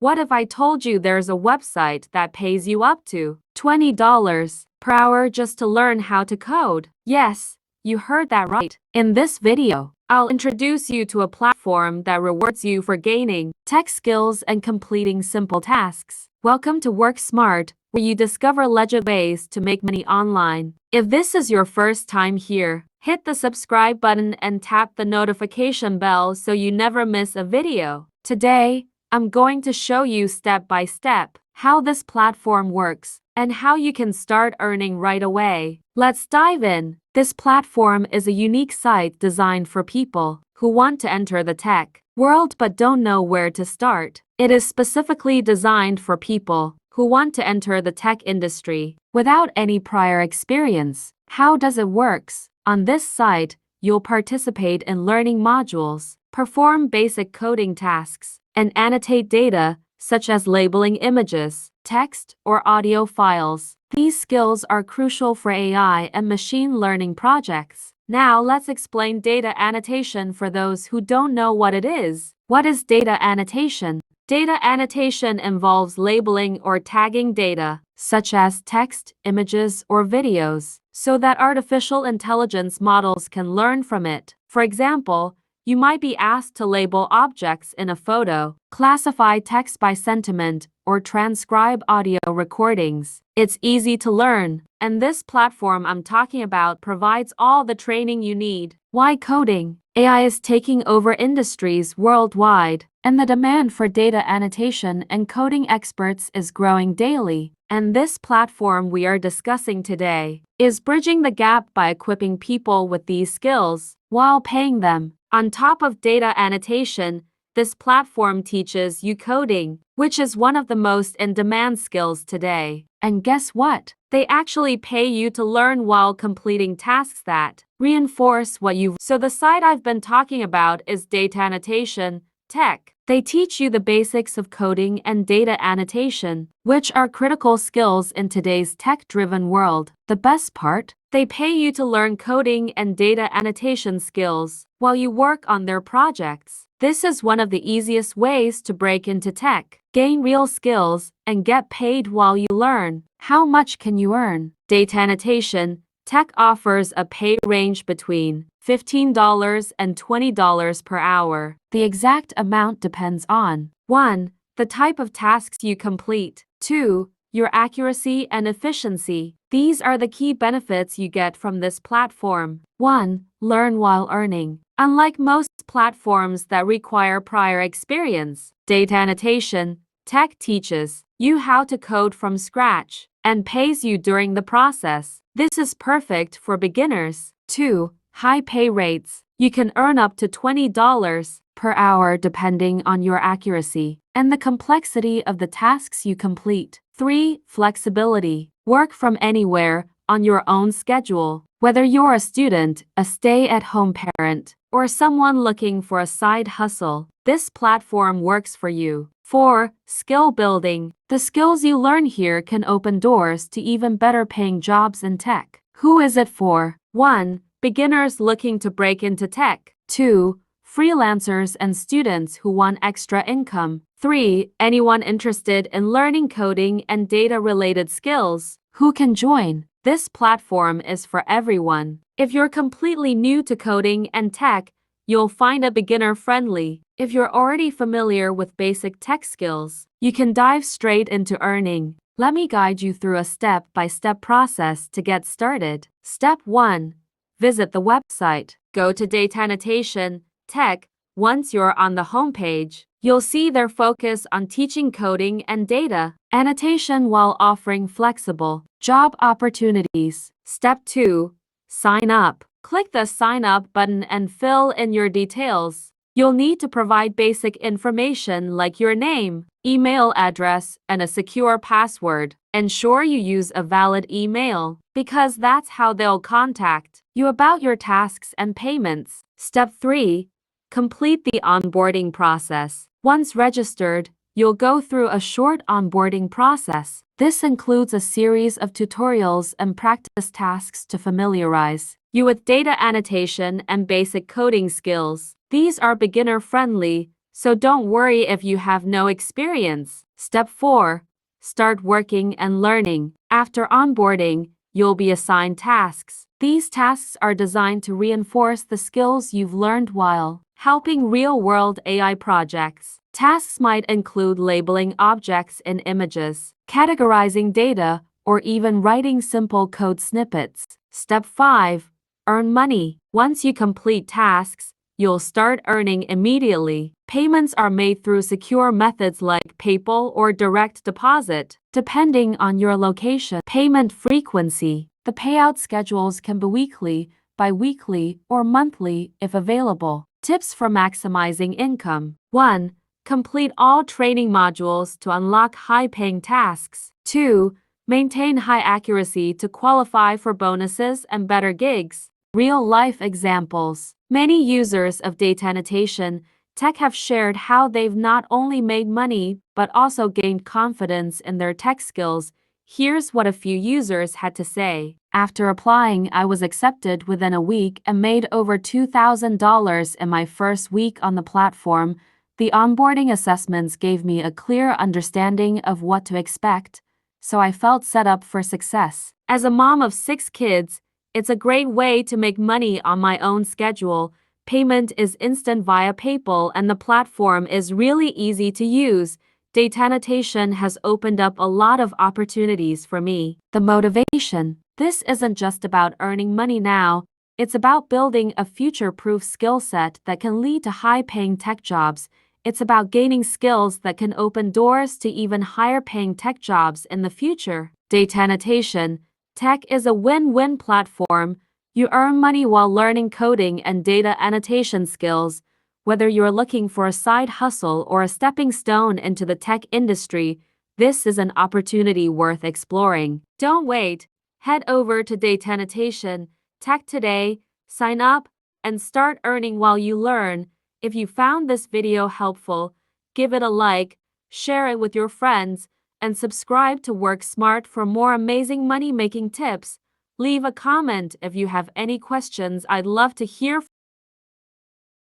What if I told you there's a website that pays you up to $20 per hour just to learn how to code? Yes, you heard that right. In this video, I'll introduce you to a platform that rewards you for gaining tech skills and completing simple tasks. Welcome to Work Smart, where you discover legit ways to make money online. If this is your first time here, hit the subscribe button and tap the notification bell so you never miss a video. Today, I'm going to show you step by step how this platform works and how you can start earning right away. Let's dive in. This platform is a unique site designed for people who want to enter the tech world but don't know where to start. It is specifically designed for people who want to enter the tech industry without any prior experience. How does it work? On this site, you'll participate in learning modules, perform basic coding tasks, and annotate data, such as labeling images, text, or audio files. These skills are crucial for AI and machine learning projects. Now let's explain data annotation for those who don't know what it is. What is data annotation? Data annotation involves labeling or tagging data, such as text, images, or videos, so that artificial intelligence models can learn from it. For example, you might be asked to label objects in a photo, classify text by sentiment, or transcribe audio recordings. It's easy to learn, and this platform I'm talking about provides all the training you need. Why coding? AI is taking over industries worldwide, and the demand for data annotation and coding experts is growing daily. And this platform we are discussing today is bridging the gap by equipping people with these skills while paying them. On top of data annotation, this platform teaches you coding, which is one of the most in-demand skills today. And guess what? They actually pay you to learn while completing tasks that reinforce what you've. So the site I've been talking about is DataAnnotation.tech. They teach you the basics of coding and data annotation, which are critical skills in today's tech-driven world. The best part? They pay you to learn coding and data annotation skills while you work on their projects. This is one of the easiest ways to break into tech, gain real skills, and get paid while you learn. How much can you earn? DataAnnotation.tech offers a pay range between $15 and $20 per hour. The exact amount depends on 1. The type of tasks you complete. 2. Your accuracy and efficiency. These are the key benefits you get from this platform. 1. Learn while earning. Unlike most platforms that require prior experience, DataAnnotation.tech teaches you how to code from scratch and pays you during the process. This is perfect for beginners. 2. High pay rates. You can earn up to $20 per hour depending on your accuracy and the complexity of the tasks you complete. 3. Flexibility. Work from anywhere on your own schedule. Whether you're a student, a stay-at-home parent, or someone looking for a side hustle, this platform works for you. 4. Skill building. The skills you learn here can open doors to even better paying jobs in tech. Who is it for? 1. Beginners looking to break into tech. 2. Freelancers and students who want extra income. 3. Anyone interested in learning coding and data-related skills. Who can join? This platform is for everyone. If you're completely new to coding and tech, you'll find it beginner-friendly. If you're already familiar with basic tech skills, you can dive straight into earning. Let me guide you through a step-by-step process to get started. Step 1. Visit the website. Go to DataAnnotation.tech. Once you're on the homepage, you'll see their focus on teaching coding and data annotation while offering flexible job opportunities. Step 2. Sign up. Click the Sign Up button and fill in your details. You'll need to provide basic information like your name, email address, and a secure password. Ensure you use a valid email, because that's how they'll contact you about your tasks and payments. Step 3. Complete the onboarding process. Once registered, you'll go through a short onboarding process. This includes a series of tutorials and practice tasks to familiarize you with data annotation and basic coding skills. These are beginner-friendly, so don't worry if you have no experience. Step 4. Start working and learning. After onboarding, you'll be assigned tasks. These tasks are designed to reinforce the skills you've learned while helping real-world AI projects. Tasks might include labeling objects in images, categorizing data, or even writing simple code snippets. Step 5. Earn money. Once you complete tasks, you'll start earning immediately. Payments are made through secure methods like PayPal or direct deposit, depending on your location. Payment frequency. The payout schedules can be weekly, bi-weekly, or monthly if available. Tips for maximizing income. 1. Complete all training modules to unlock high-paying tasks. 2. Maintain high accuracy to qualify for bonuses and better gigs. Real-life examples. Many users of DataAnnotation.tech have shared how they've not only made money but also gained confidence in their tech skills. Here's what a few users had to say. After applying, I was accepted within a week and made over $2,000 in my first week on the platform. The onboarding assessments gave me a clear understanding of what to expect, so I felt set up for success. As a mom of 6 kids, it's a great way to make money on my own schedule. Payment is instant via PayPal and the platform is really easy to use. DataAnnotation has opened up a lot of opportunities for me. The motivation. This isn't just about earning money now, it's about building a future-proof skill set that can lead to high-paying tech jobs. It's about gaining skills that can open doors to even higher-paying tech jobs in the future. DataAnnotation.tech is a win-win platform. You earn money while learning coding and data annotation skills. Whether you're looking for a side hustle or a stepping stone into the tech industry, this is an opportunity worth exploring. Don't wait. Head over to DataAnnotation.tech today, sign up, and start earning while you learn. If you found this video helpful, give it a like, share it with your friends, and subscribe to Work Smart for more amazing money-making tips. Leave a comment if you have any questions. I'd love to hear